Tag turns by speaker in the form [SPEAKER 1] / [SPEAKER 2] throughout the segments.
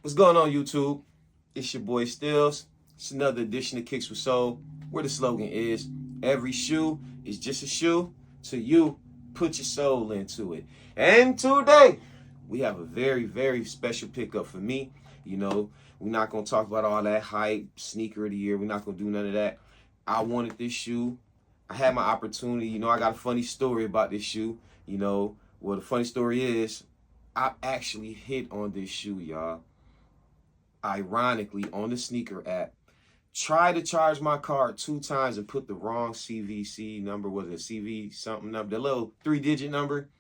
[SPEAKER 1] What's going on, YouTube? It's your boy Steelez. It's another edition of Kicks with Soul, where the slogan is, every shoe is just a shoe. To you, put your soul into it. And today, we have a very, very special pickup for me. You know, we're not going to talk about all that hype, sneaker of the year. We're not going to do none of that. I wanted this shoe. I had my opportunity. You know, I got a funny story about this shoe. You know, well, the funny story is, I actually hit on this shoe, y'all. Ironically, on the sneaker app, tried to charge my card 2 times and put the wrong CVC number. Was it CV something number? The little 3-digit number.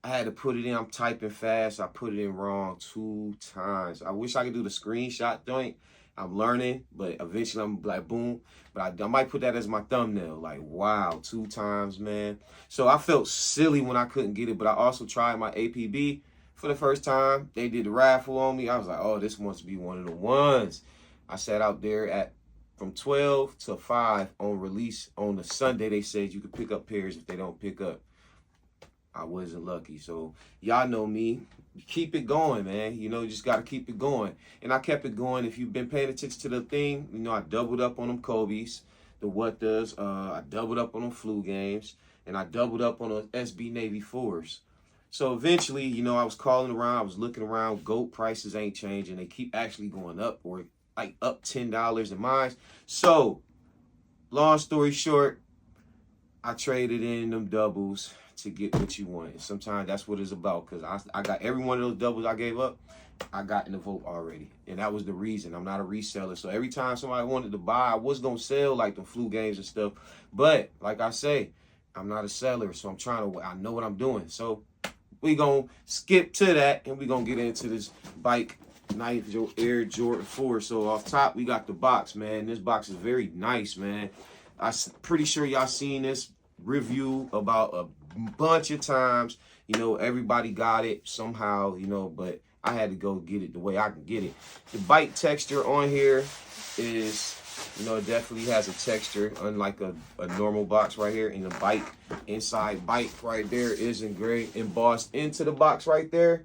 [SPEAKER 1] I had to put it in. I'm typing fast. I put it in wrong 2 times. I wish I could do the screenshot thing. I'm learning, but eventually I'm like, boom. But I might put that as my thumbnail. Like, wow, 2 times, man. So I felt silly when I couldn't get it, but I also tried my APB for the first time. They did the raffle on me. I was like, oh, this must be one of the ones. I sat out there from 12 to 5 on release. On the Sunday, they said you could pick up pairs if they don't pick up. I wasn't lucky. So y'all know me. Keep it going, man. You know, you just got to keep it going. And I kept it going. If you've been paying attention to the thing, you know, I doubled up on them Kobe's, the What Does. I doubled up on them Flu Games. And I doubled up on the SB Navy 4s. So eventually, you know, I was calling around. I was looking around. GOAT prices ain't changing. They keep actually going up, or like up $10 in mine. So, long story short, I traded in them doubles to get what you want. And sometimes that's what it's about, because I got every one of those doubles I gave up, I got in the vote already. And that was the reason. I'm not a reseller. So every time somebody wanted to buy, I was going to sell like the Flu Games and stuff. But like I say, I'm not a seller. So I know what I'm doing. So we going to skip to that, and we going to get into this bike Nike Air Jordan 4. So off top, we got the box, man. This box is very nice, man. I'm pretty sure y'all seen this review about a bunch of times. You know, everybody got it somehow, you know, but I had to go get it the way I can get it. The bite texture on here is, you know, it definitely has a texture, unlike a normal box right here. And the bite, inside bite right there is embossed into the box right there.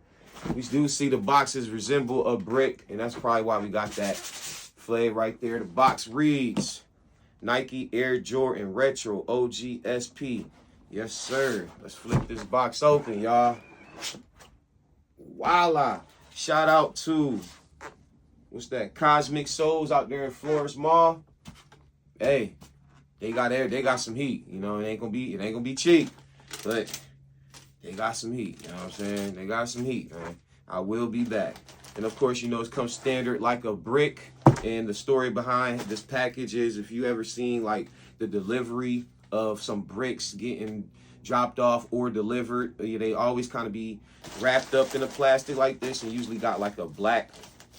[SPEAKER 1] We do see the boxes resemble a brick, and that's probably why we got that flag right there. The box reads, Nike Air Jordan Retro OG SP. Yes, sir. Let's flip this box open, y'all. Voila. Shout out to, what's that, Cosmic Souls out there in Florence Mall. Hey, they got some heat. You know, it ain't gonna be cheap, but they got some heat. You know what I'm saying? They got some heat, man. I will be back. And of course, you know, it comes standard like a brick. And the story behind this package is, if you ever seen like the delivery of some bricks getting dropped off or delivered, they always kind of be wrapped up in a plastic like this, and usually got like a black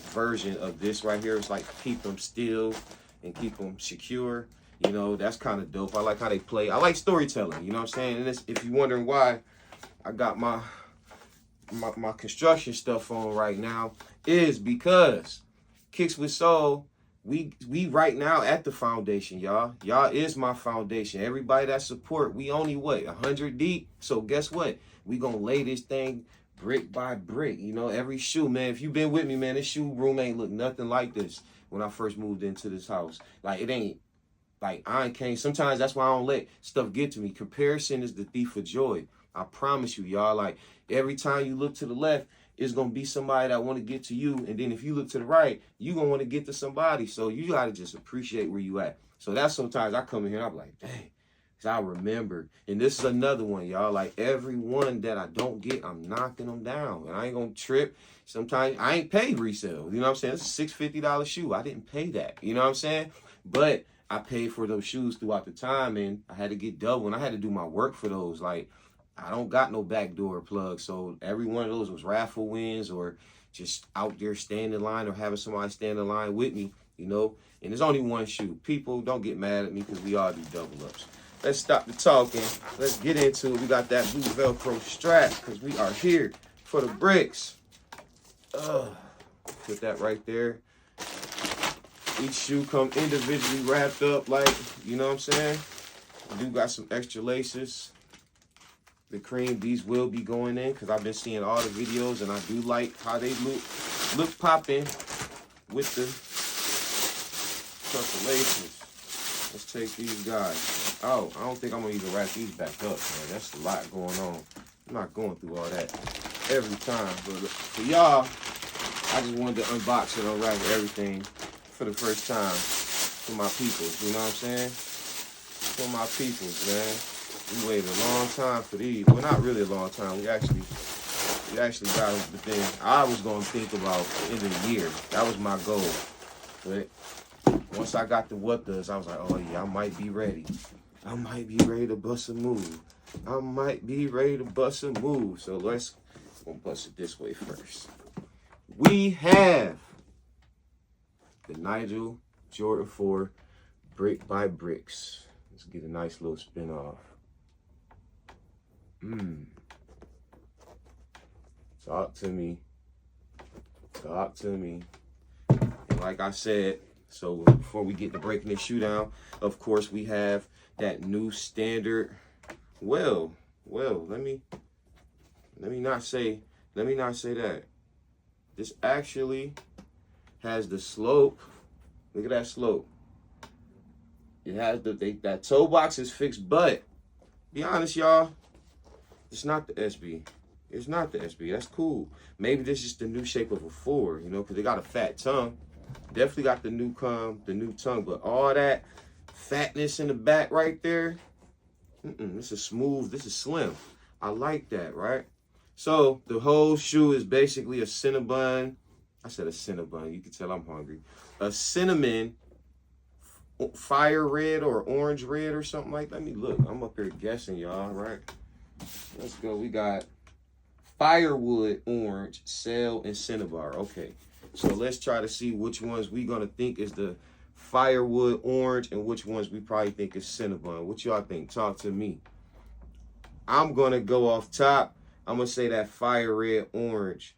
[SPEAKER 1] version of this right here. It's like keep them still and keep them secure. You know, that's kind of dope. I like how they play. I like storytelling, you know what I'm saying? And if you're wondering why I got my construction stuff on right now, is because Kicks with Soul, we right now at the foundation, y'all. Y'all is my foundation. Everybody that support, we only 100 deep. So guess what? We gonna lay this thing brick by brick. You know, every shoe, man. If you've been with me, man, this shoe room ain't look nothing like this when I first moved into this house. Like, it ain't. Like, sometimes that's why I don't let stuff get to me. Comparison is the thief of joy. I promise you, y'all. Like, every time you look to the left, it's going to be somebody that want to get to you. And then if you look to the right, you're going to want to get to somebody. So you got to just appreciate where you at. So that's sometimes I come in here and I'm like, dang, I remember. And this is another one, y'all. Like, every one that I don't get, I'm knocking them down. And I ain't going to trip. Sometimes I ain't paid resale. You know what I'm saying? It's a $650 shoe. I didn't pay that. You know what I'm saying? But I paid for those shoes throughout the time, and I had to get double, and I had to do my work for those. Like, I don't got no backdoor plug, so every one of those was raffle wins or just out there standing in line or having somebody stand in line with me, you know. And there's only one shoe. People, don't get mad at me, because we all do double ups. Let's stop the talking. Let's get into it. We got that blue Velcro strap, because we are here for the bricks. Put that right there. Each shoe come individually wrapped up, like, you know what I'm saying? I do got some extra laces. The cream, these will be going in, because I've been seeing all the videos, and I do like how they look. look popping with the laces. Let's take these guys. Oh, I don't think I'm gonna even wrap these back up, man. That's a lot going on. I'm not going through all that every time. But for y'all, I just wanted to unbox and unravel everything for the first time for my peoples. You know what I'm saying? For my peoples, man. We waited a long time for these. Well, not really a long time. We actually got them, but then I was gonna think about the end of the year. That was my goal. But once I got the what does, I was like, oh yeah, I might be ready. I might be ready to bust a move. I might be ready to bust a move. So we'll bust it this way first. We have the Nigel Jordan 4 Brick by Bricks. Let's get a nice little spin off. Talk to me. Talk to me. And like I said, so before we get to breaking this shoe down, of course we have that new standard. Well, let me not say that. This actually has the slope. Look at that slope. It has that toe box is fixed, but be honest, y'all, it's not the SB. It's not the SB. That's cool. Maybe this is the new shape of a 4, you know, because they got a fat tongue. Definitely got the new tongue, but all that fatness in the back right there, this is smooth. This is slim. I like that, right? So the whole shoe is basically a Cinnabon. I said a Cinnabon. You can tell I'm hungry. A cinnamon fire red or orange red or something like that. Let me look. I'm up here guessing, y'all, right? Let's go. We got firewood orange, sail, and cinnabar. Okay. So let's try to see which ones we gonna think is the firewood orange and which ones we probably think is Cinnabon. What y'all think? Talk to me. I'm gonna go off top. I'm gonna say that fire red orange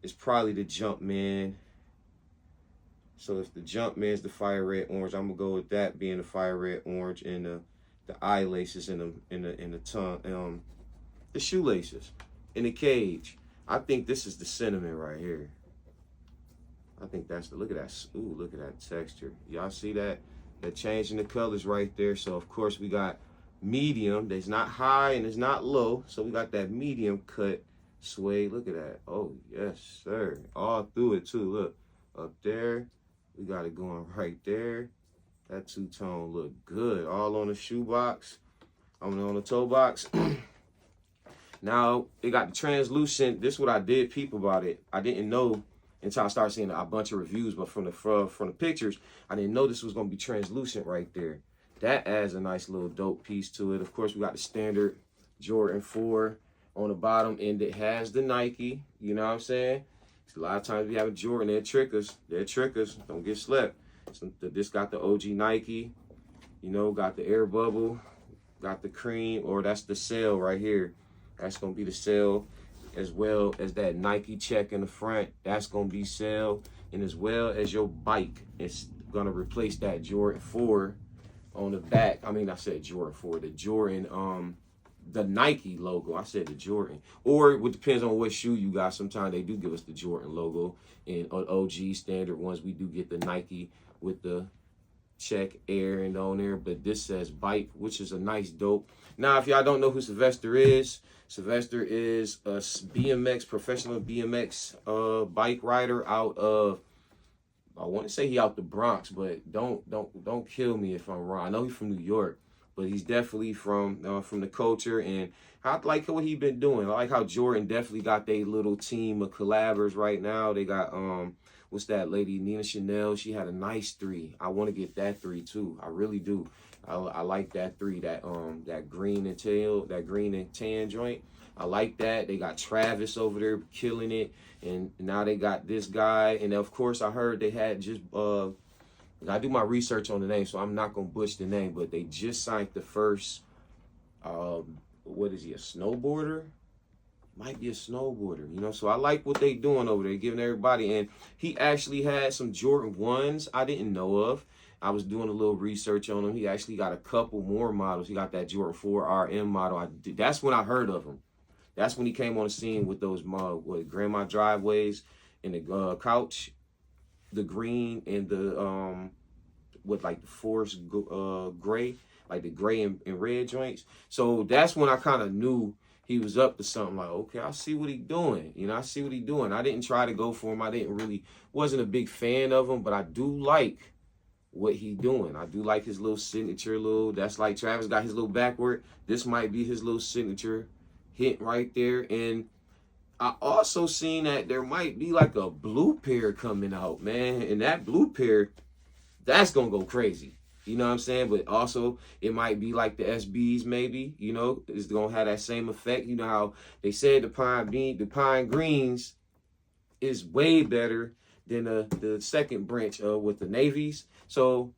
[SPEAKER 1] is probably the Jumpman. So if the Jumpman is the fire red orange, I'm gonna go with that being the fire red orange and the eye laces in the tongue, the shoelaces in the cage. I think this is the cinnamon right here. I think that's the, look at that. Ooh, look at that texture. Y'all see that? That change in the colors right there. So of course we got medium. There's not high and it's not low. So we got that medium cut suede. Look at that. Oh yes, sir. All through it too. Look up there. We got it going right there. That two-tone look good. All on the shoe box. On the toe box. Now it got the translucent. This is what I did peep about it. I didn't know until I started seeing a bunch of reviews, but from the pictures, I didn't know this was gonna be translucent right there. That adds a nice little dope piece to it. Of course, we got the standard Jordan 4 on the bottom, and it has the Nike. You know what I'm saying? A lot of times we have a Jordan, they're trickers. They're trickers. Don't get slept. So this got the OG Nike. You know, got the air bubble, got the cream, or that's the sail right here. That's gonna be the sail, as well as that Nike check in the front. That's gonna be sail, and as well as your bike, it's gonna replace that Jordan 4 on the back. I mean, I said Jordan 4, the Jordan, the Nike logo. I said the Jordan, or it depends on what shoe you got. Sometimes they do give us the Jordan logo, and on OG standard ones we do get the Nike with the check air and on there, but this says bike, which is a nice dope. Now, if y'all don't know who Sylvester is a professional BMX bike rider out of, I want to say he out the Bronx, but don't kill me if I'm wrong. I know he's from New York, but he's definitely from the culture, and I like what he been doing. I like how Jordan definitely got their little team of collabors right now. They got what's that lady, Nina Chanel? She had a nice 3. I want to get that 3 too. I really do. I like that 3, that green and tan joint. I like that. They got Travis over there killing it, and now they got this guy. And of course, I heard they had just I do my research on the name, so I'm not gonna butcher the name, but they just signed the first. What is he? A snowboarder? Might be a snowboarder, you know. So I like what they doing over there, giving everybody. And he actually had some Jordan 1s I didn't know of. I was doing a little research on him. He actually got a couple more models. He got that Jordan 4 RM model. That's when I heard of him. That's when he came on the scene with those with grandma driveways and the couch, the green and the with like the forest gray, like the gray and red joints. So that's when I kind of knew he was up to something. Like, okay, I see what he doing. You know, I see what he doing. I didn't try to go for him. Wasn't a big fan of him, but I do like what he doing. I do like his little signature that's like Travis got his little backward. This might be his little signature hit right there. And I also seen that there might be like a blue pair coming out, man. And that blue pair, that's going to go crazy. You know what I'm saying? But also, it might be like the SBs maybe, you know, it's going to have that same effect. You know how they said the pine greens is way better than the second branch with the navies. So,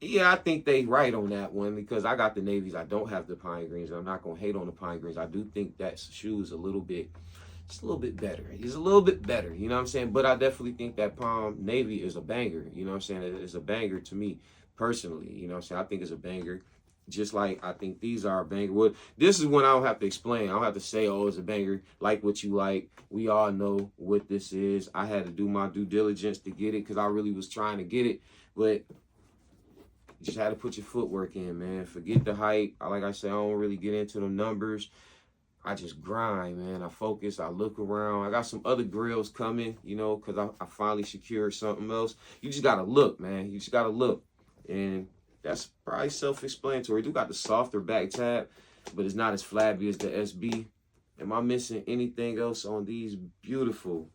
[SPEAKER 1] yeah, I think they right on that one because I got the navies. I don't have the pine greens. I'm not going to hate on the pine greens. I do think that shoe is a little bit better. He's a little bit better, you know what I'm saying? But I definitely think that palm navy is a banger, you know what I'm saying? It's a banger to me personally, you know what I'm saying? I think it's a banger. Just like I think these are a banger. Well, this is when I don't have to explain. I don't have to say, oh, it's a banger. Like what you like. We all know what this is. I had to do my due diligence to get it because I really was trying to get it. But you just had to put your footwork in, man. Forget the hype. Like I said, I don't really get into the numbers. I just grind, man. I focus. I look around. I got some other grills coming, you know, because I finally secured something else. You just got to look, man. You just got to look. And that's probably self-explanatory. You do got the softer back tab, but it's not as flabby as the SB. Am I missing anything else on these beautiful,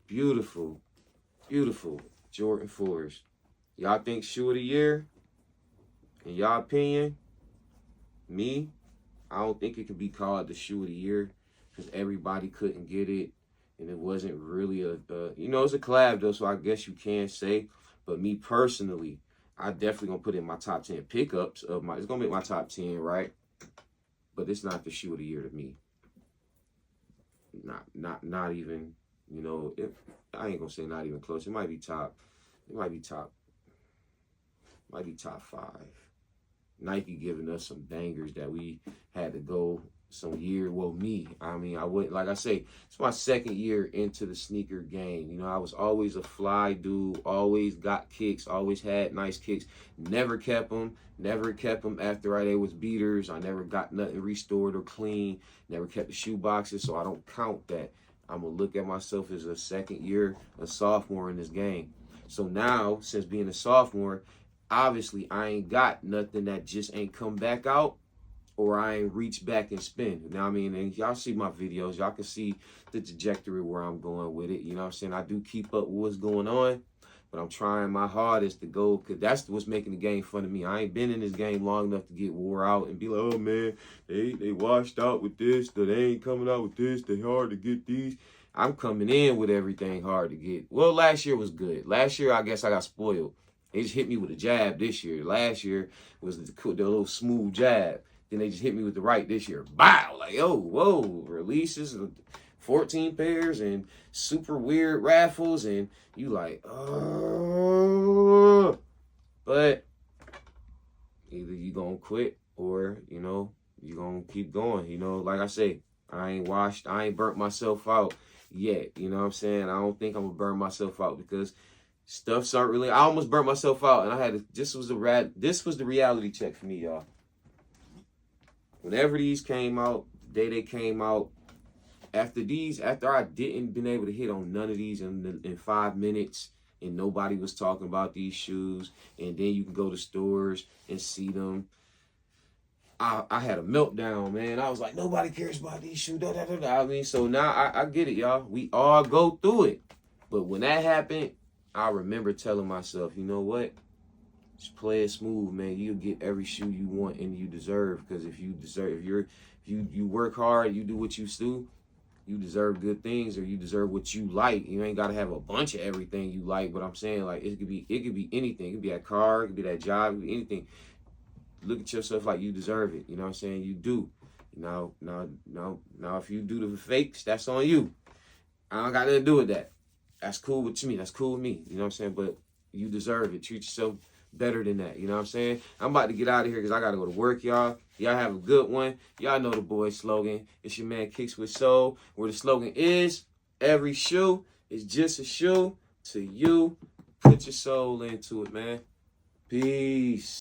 [SPEAKER 1] beautiful, beautiful Jordan 4s? Y'all think shoe of the year? In y'all opinion? Me? I don't think it could be called the shoe of the year because everybody couldn't get it. And it wasn't really you know, it's a collab though, so I guess you can say. But me personally, I definitely gonna put it in my top 10 pickups of it's gonna make my top 10, right? But it's not the shoe of the year to me. Not even, you know, I ain't gonna say not even close. It might be top 5. Nike giving us some bangers that we had to go some year. Well, me, I mean, I wouldn't, like I say, it's my second year into the sneaker game. You know, I was always a fly dude, always got kicks, always had nice kicks, never kept them after they was beaters. I never got nothing restored or clean, never kept the shoe boxes, so I don't count that. I'm going to look at myself as a sophomore in this game. So now, since being a sophomore, obviously, I ain't got nothing that just ain't come back out or I ain't reached back and spin. You know what I mean? And y'all see my videos. Y'all can see the trajectory where I'm going with it. You know what I'm saying? I do keep up with what's going on, but I'm trying my hardest to go because that's what's making the game fun of me. I ain't been in this game long enough to get wore out and be like, oh, man, they washed out with this. They ain't coming out with this. They hard to get these. I'm coming in with everything hard to get. Well, last year was good. Last year, I guess I got spoiled. They just hit me with a jab this year. Last year was the little smooth jab. Then they just hit me with the right this year. Bow! Like, oh, whoa. Releases, 14 pairs, and super weird raffles. And you like, oh. But either you going to quit or, you know, you going to keep going. You know, like I say, I ain't burnt myself out yet. You know what I'm saying? I don't think I'm going to burn myself out because stuff's aren't really. I almost burnt myself out, and I had to. This was the reality check for me, y'all. Whenever these came out, the day they came out, after I didn't been able to hit on none of these in 5 minutes, and nobody was talking about these shoes, and then you can go to stores and see them. I had a meltdown, man. I was like, nobody cares about these shoes. Da, da, da, da. I mean, so now I get it, y'all. We all go through it, but when that happened, I remember telling myself, you know what? Just play it smooth, man. You'll get every shoe you want and you deserve. Because if you work hard, you do what you do, you deserve good things, or you deserve what you like. You ain't gotta have a bunch of everything you like. But I'm saying, like, it could be anything. It could be that car, it could be that job, it could be anything. Look at yourself like you deserve it. You know what I'm saying? You do. Now, if you do the fakes, that's on you. I don't got nothing to do with that. That's cool with me. That's cool with me. You know what I'm saying? But you deserve it. Treat yourself better than that. You know what I'm saying? I'm about to get out of here because I got to go to work, y'all. Y'all have a good one. Y'all know the boy slogan. It's your man KickzWitSoul, where the slogan is, every shoe It's just a shoe to you. Put your soul into it, man. Peace.